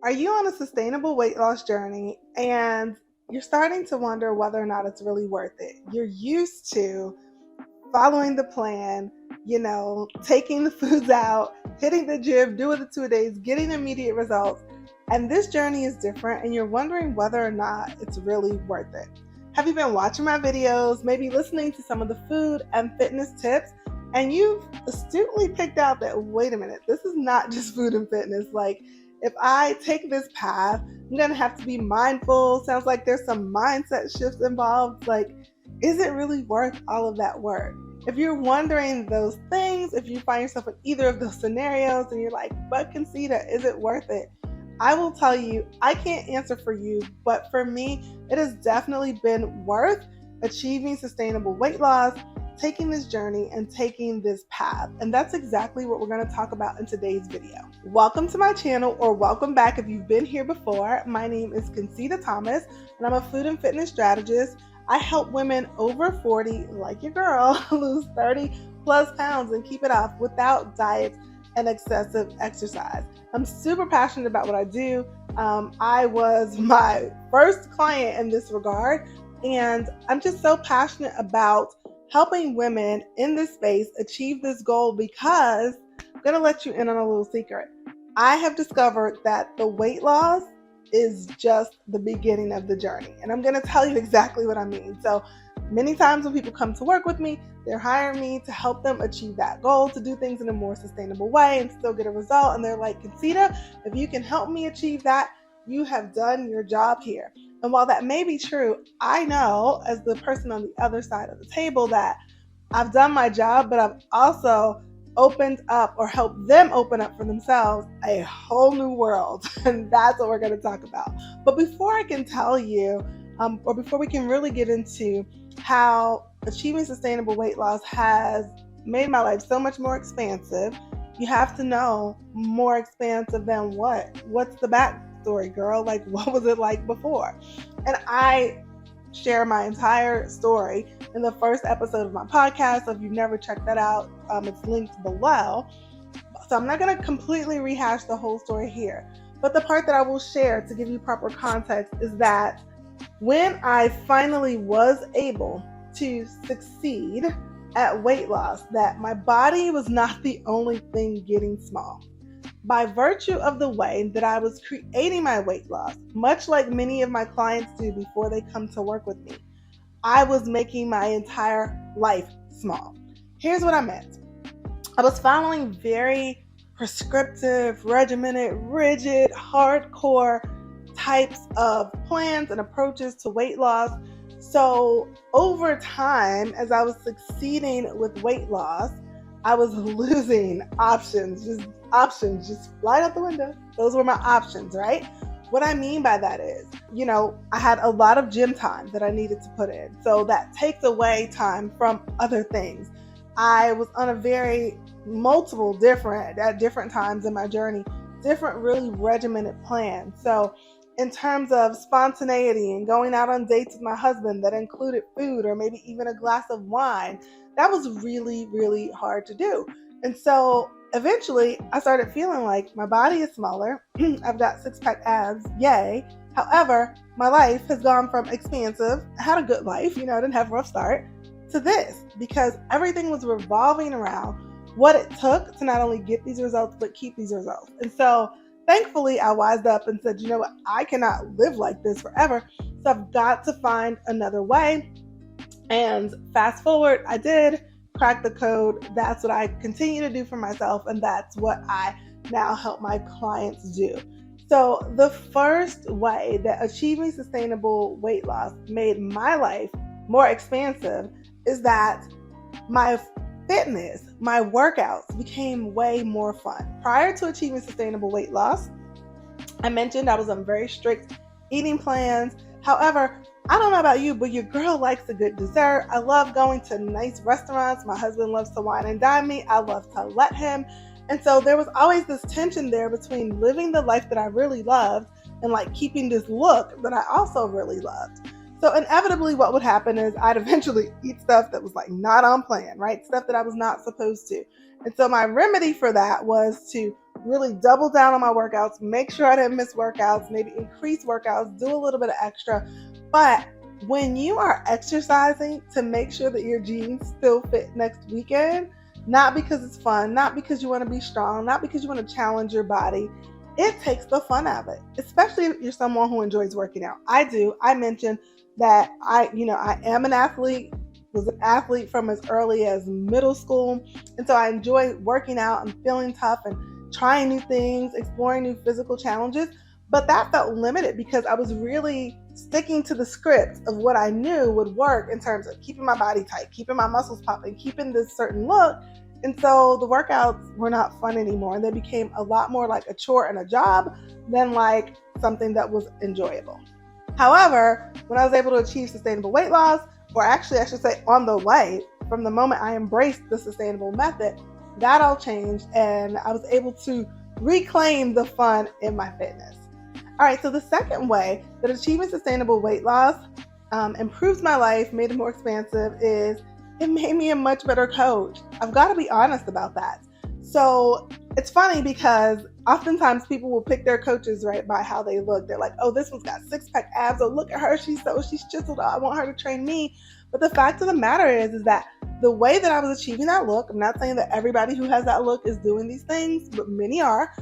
Are you on a sustainable weight loss journey and you're starting to wonder whether or not it's really worth it? You're used to following the plan, taking the foods out, hitting the gym, doing the 2 days, getting immediate results. And this journey is different, and you're wondering whether or not it's really worth it. Have you been watching my videos, maybe listening to some of the food and fitness tips, and you've astutely picked out that, wait a minute, this is not just food and fitness. Like, if I take this path, I'm going to have to be mindful. Sounds like there's some mindset shifts involved. Like, is it really worth all of that work? If you're wondering those things, if you find yourself in either of those scenarios and you're like, but Concita, is it worth it? I will tell you, I can't answer for you, but for me, it has definitely been worth achieving sustainable weight loss, taking this journey, and taking this path. And that's exactly what we're going to talk about in today's video. Welcome to my channel, or welcome back if you've been here before. My name is Concita Thomas, and I'm a food and fitness strategist. I help women over 40, like your girl, lose 30 plus pounds and keep it off without diets and excessive exercise. I'm super passionate about what I do. I was my first client in this regard, and I'm just so passionate about helping women in this space achieve this goal because I'm going to let you in on a little secret. I have discovered that the weight loss is just the beginning of the journey. And I'm going to tell you exactly what I mean. So many times when people come to work with me, they're hiring me to help them achieve that goal, to do things in a more sustainable way and still get a result. And they're like, Concita, if you can help me achieve that, you have done your job here. And while that may be true, I know as the person on the other side of the table that I've done my job, but I've also opened up or helped them open up for themselves a whole new world. And that's what we're going to talk about. But before I can tell you, or before we can really get into how achieving sustainable weight loss has made my life so much more expansive, you have to know more expansive than what? What's the backstory, girl? Like, what was it like before? And I share my entire story in the first episode of my podcast. So if you've never checked that out, it's linked below. So I'm not going to completely rehash the whole story here. But the part that I will share to give you proper context is that when I finally was able to succeed at weight loss, that my body was not the only thing getting small. By virtue of the way that I was creating my weight loss, much like many of my clients do before they come to work with me, I was making my entire life small. Here's what I meant. I was following very prescriptive, regimented, rigid, hardcore types of plans and approaches to weight loss. So over time, as I was succeeding with weight loss, I was losing options, just right out the window. Those were my options, right? What I mean by that is, I had a lot of gym time that I needed to put in. So that takes away time from other things. I was on a very at different times in my journey, different really regimented plans. So in terms of spontaneity and going out on dates with my husband that included food or maybe even a glass of wine, that was really, really hard to do. And so eventually I started feeling like my body is smaller. I've got six-pack abs, yay. However, my life has gone from expansive, I had a good life, I didn't have a rough start, to this, because everything was revolving around what it took to not only get these results, but keep these results. And so thankfully, I wised up and said, you know what, I cannot live like this forever. So I've got to find another way. And fast forward, I did crack the code. That's what I continue to do for myself. And that's what I now help my clients do. So the first way that achieving sustainable weight loss made my life more expansive is that my fitness, my workouts became way more fun. Prior to achieving sustainable weight loss, I mentioned I was on very strict eating plans. However, I don't know about you, but your girl likes a good dessert. I love going to nice restaurants. My husband loves to wine and dine me. I love to let him. And so there was always this tension there between living the life that I really loved and like keeping this look that I also really loved. So inevitably what would happen is I'd eventually eat stuff that was like not on plan, right? Stuff that I was not supposed to. And so my remedy for that was to really double down on my workouts, make sure I didn't miss workouts, maybe increase workouts, do a little bit of extra. But when you are exercising to make sure that your jeans still fit next weekend, not because it's fun, not because you want to be strong, not because you want to challenge your body, it takes the fun out of it, especially if you're someone who enjoys working out. I do. I mentioned that I am an athlete, was an athlete from as early as middle school. And so I enjoy working out and feeling tough and trying new things, exploring new physical challenges. But that felt limited because I was really sticking to the script of what I knew would work in terms of keeping my body tight, keeping my muscles popping, keeping this certain look. And so the workouts were not fun anymore. And they became a lot more like a chore and a job than like something that was enjoyable. However, when I was able to achieve sustainable weight loss, or actually I should say on the way, from the moment I embraced the sustainable method, that all changed and I was able to reclaim the fun in my fitness. All right, so the second way that achieving sustainable weight loss improves my life, made it more expansive, is it made me a much better coach. I've got to be honest about that. So it's funny because oftentimes people will pick their coaches right by how they look. They're like, oh, this one's got six-pack abs. Oh, look at her. She's chiseled. Oh, I want her to train me. But the fact of the matter is that the way that I was achieving that look, I'm not saying that everybody who has that look is doing these things, but many are.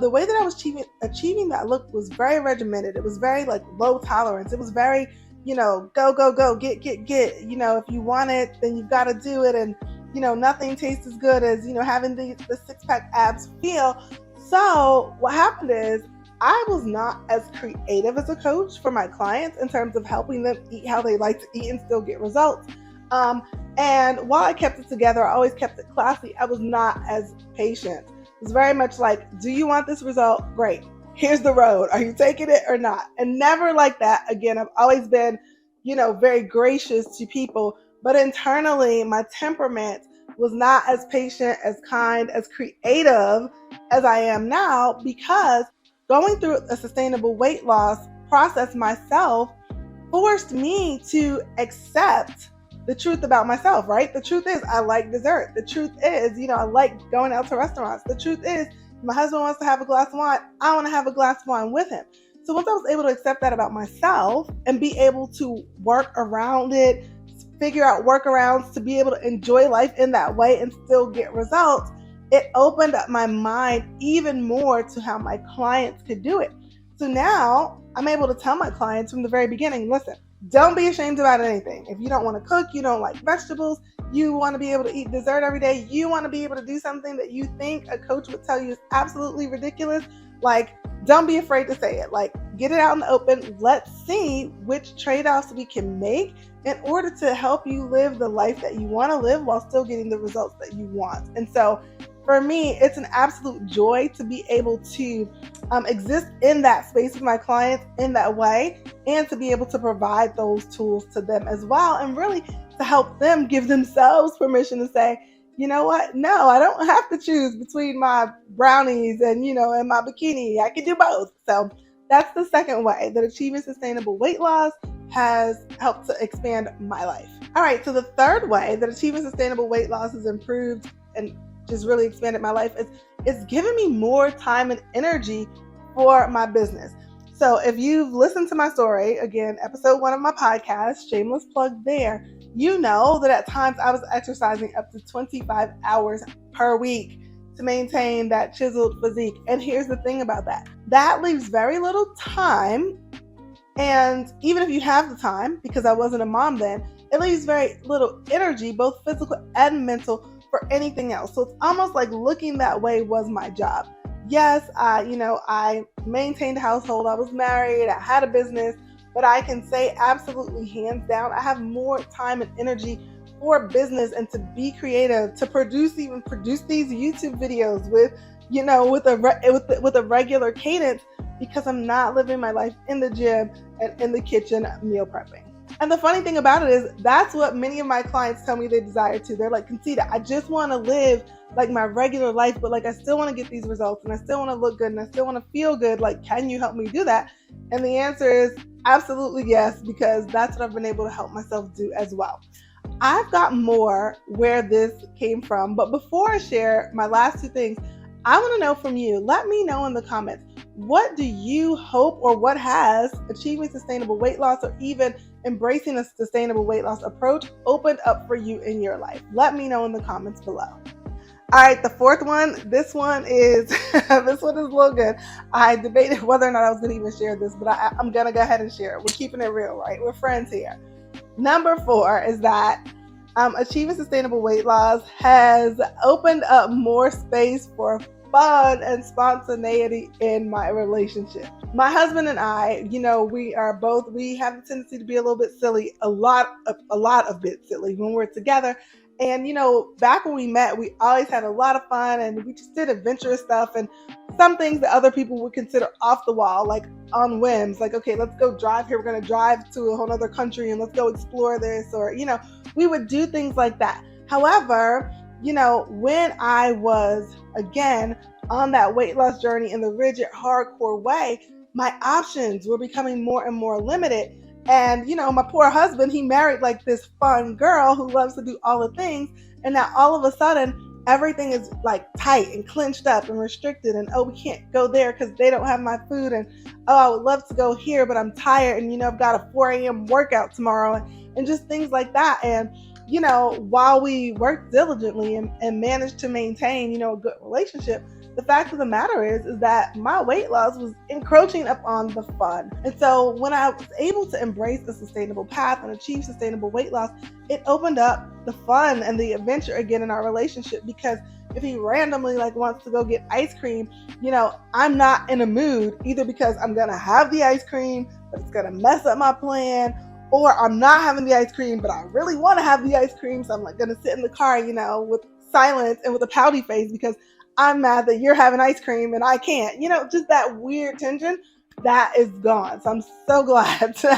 The way that I was achieving that look was very regimented. It was very like low tolerance. It was very, go, get. If you want it, then you've got to do it. And, nothing tastes as good as, having the six-pack abs feel. So what happened is I was not as creative as a coach for my clients in terms of helping them eat how they like to eat and still get results. And while I kept it together, I always kept it classy. I was not as patient. It was very much like, do you want this result? Great. Here's the road. Are you taking it or not? And never like that. Again, I've always been, very gracious to people, but internally my temperament was not as patient, as kind, as creative as I am now, because going through a sustainable weight loss process myself forced me to accept the truth about myself, right? The truth is I like dessert. The truth is, I like going out to restaurants. The truth is my husband wants to have a glass of wine. I want to have a glass of wine with him. So once I was able to accept that about myself and be able to work around it, figure out workarounds to be able to enjoy life in that way and still get results, it opened up my mind even more to how my clients could do it. So now I'm able to tell my clients from the very beginning, listen, don't be ashamed about anything. If you don't want to cook, you don't like vegetables, you want to be able to eat dessert every day, you want to be able to do something that you think a coach would tell you is absolutely ridiculous, like, don't be afraid to say it. Like, get it out in the open. Let's see which trade-offs we can make in order to help you live the life that you want to live while still getting the results that you want. And so for me, it's an absolute joy to be able to exist in that space with my clients in that way, and to be able to provide those tools to them as well, and really to help them give themselves permission to say, you know what? No, I don't have to choose between my brownies and, and my bikini. I can do both. So that's the second way that achieving sustainable weight loss has helped to expand my life. All right. So the third way that achieving sustainable weight loss has improved and just really expanded my life is it's given me more time and energy for my business. So if you've listened to my story, again, episode 1 of my podcast, shameless plug there, you know that at times I was exercising up to 25 hours per week to maintain that chiseled physique. And here's the thing about that. That leaves very little time. And even if you have the time, because I wasn't a mom then, it leaves very little energy, both physical and mental, for anything else. So it's almost like looking that way was my job. Yes, I maintained a household. I was married. I had a business. But I can say absolutely hands down, I have more time and energy for business and to be creative, to produce these YouTube videos with a regular cadence, because I'm not living my life in the gym and in the kitchen meal prepping. And the funny thing about it is that's what many of my clients tell me they desire to. They're like, Concita, I just want to live like my regular life, but like I still want to get these results and I still want to look good and I still want to feel good. Like, can you help me do that? And the answer is absolutely yes, because that's what I've been able to help myself do as well. I've got more where this came from, but before I share my last two things, I want to know from you. Let me know in the comments. What do you hope, or what has achieving sustainable weight loss, or even embracing a sustainable weight loss approach, opened up for you in your life? Let me know in the comments below. All right, the fourth one. This one is this one is a little good. I debated whether or not I was going to even share this, but I'm going to go ahead and share it. We're keeping it real, right? We're friends here. Number 4 is that achieving sustainable weight loss has opened up more space for fun and spontaneity in my relationship. My husband and I, we have a tendency to be a little bit silly, a lot of bit silly when we're together. And back when we met, we always had a lot of fun, and we just did adventurous stuff, and some things that other people would consider off the wall, like on whims, like, okay, let's go drive here. We're going to drive to a whole other country and let's go explore this, or, we would do things like that. However, when I was, again, on that weight loss journey in the rigid, hardcore way, my options were becoming more and more limited. And, my poor husband, he married like this fun girl who loves to do all the things. And now all of a sudden, everything is like tight and clenched up and restricted. And, oh, we can't go there because they don't have my food. And, oh, I would love to go here, but I'm tired. And, I've got a 4 a.m. workout tomorrow, and just things like that. And, while we worked diligently and managed to maintain, a good relationship, the fact of the matter is that my weight loss was encroaching upon the fun. And so when I was able to embrace a sustainable path and achieve sustainable weight loss, it opened up the fun and the adventure again in our relationship. Because if he randomly wants to go get ice cream, I'm not in a mood, either because I'm going to have the ice cream, but it's going to mess up my plan, or I'm not having the ice cream, but I really want to have the ice cream. So I'm going to sit in the car, with silence and with a pouty face because I'm mad that you're having ice cream and I can't. Just that weird tension that is gone. So I'm so glad to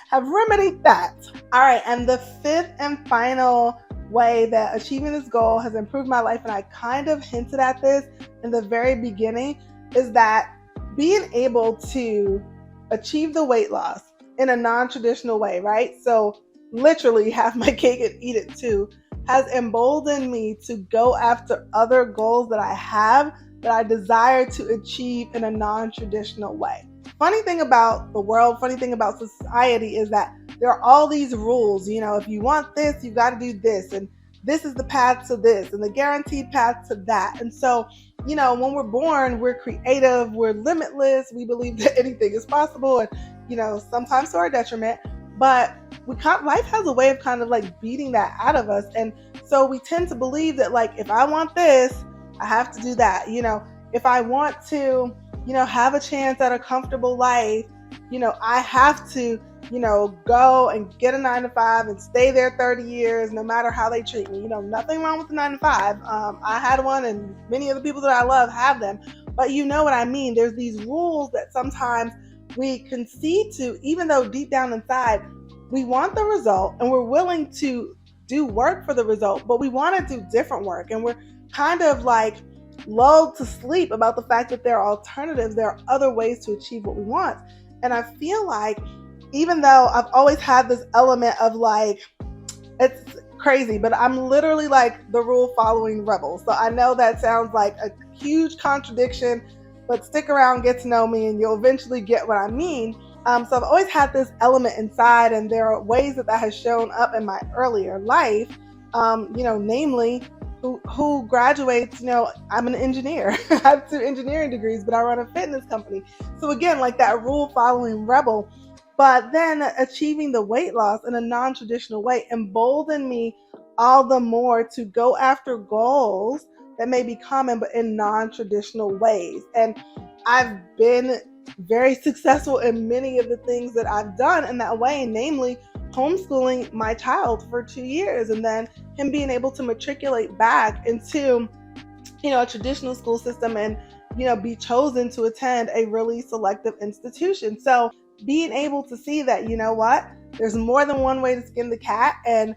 have remedied that. All right, and the fifth and final way that achieving this goal has improved my life, and I kind of hinted at this in the very beginning, is that being able to achieve the weight loss in a non-traditional way, right? So literally have my cake and eat it too, has emboldened me to go after other goals that I have, that I desire to achieve in a non-traditional way. Funny thing about the world, funny thing about society is that there are all these rules. If you want this, you got to do this, and this is the path to this, and the guaranteed path to that. And so, when we're born, we're creative, we're limitless, we believe that anything is possible, and, sometimes to our detriment. But life has a way of kind of beating that out of us. And so we tend to believe that if I want this, I have to do that. If I want to, have a chance at a comfortable life, I have to, go and get a 9-to-5 and stay there 30 years, no matter how they treat me. Nothing wrong with the 9-to-5. I had one, and many of the people that I love have them. But you know what I mean? There's these rules that sometimes we concede to, even though deep down inside, we want the result and we're willing to do work for the result, but we want to do different work. And we're kind of lulled to sleep about the fact that there are alternatives, there are other ways to achieve what we want. And I feel like, even though I've always had this element of it's crazy, but I'm literally the rule following rebel. So I know that sounds like a huge contradiction, but stick around, get to know me, and you'll eventually get what I mean. So I've always had this element inside, and there are ways that has shown up in my earlier life, namely who graduates, I'm an engineer. I have 2 engineering degrees, but I run a fitness company. So again, that rule following rebel, but then achieving the weight loss in a non-traditional way emboldened me all the more to go after goals that may be common, but in non-traditional ways. And I've been very successful in many of the things that I've done in that way, namely homeschooling my child for 2 years, and then him being able to matriculate back into, a traditional school system, and, be chosen to attend a really selective institution. So being able to see that, there's more than one way to skin the cat, and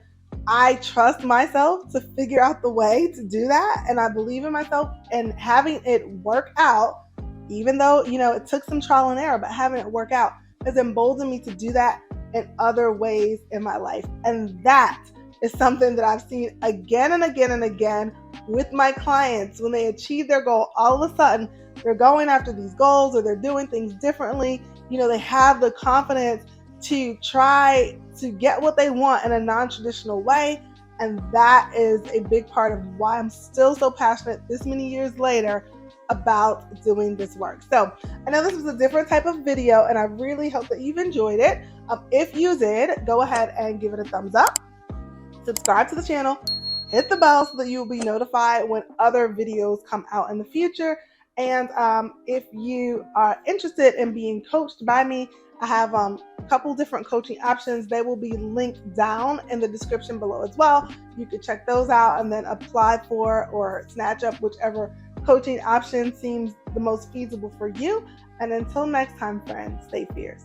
I trust myself to figure out the way to do that. And I believe in myself, and having it work out, even though, it took some trial and error, but having it work out has emboldened me to do that in other ways in my life. And that is something that I've seen again and again and again with my clients. When they achieve their goal, all of a sudden they're going after these goals or they're doing things differently. They have the confidence to try to get what they want in a non-traditional way. And that is a big part of why I'm still so passionate this many years later about doing this work. So I know this was a different type of video, and I really hope that you've enjoyed it. If you did, go ahead and give it a thumbs up, subscribe to the channel, hit the bell so that you will be notified when other videos come out in the future. And if you are interested in being coached by me, I have a couple different coaching options. They will be linked down in the description below as well. You can check those out and then apply for or snatch up whichever coaching option seems the most feasible for you. And until next time, friends, stay fierce.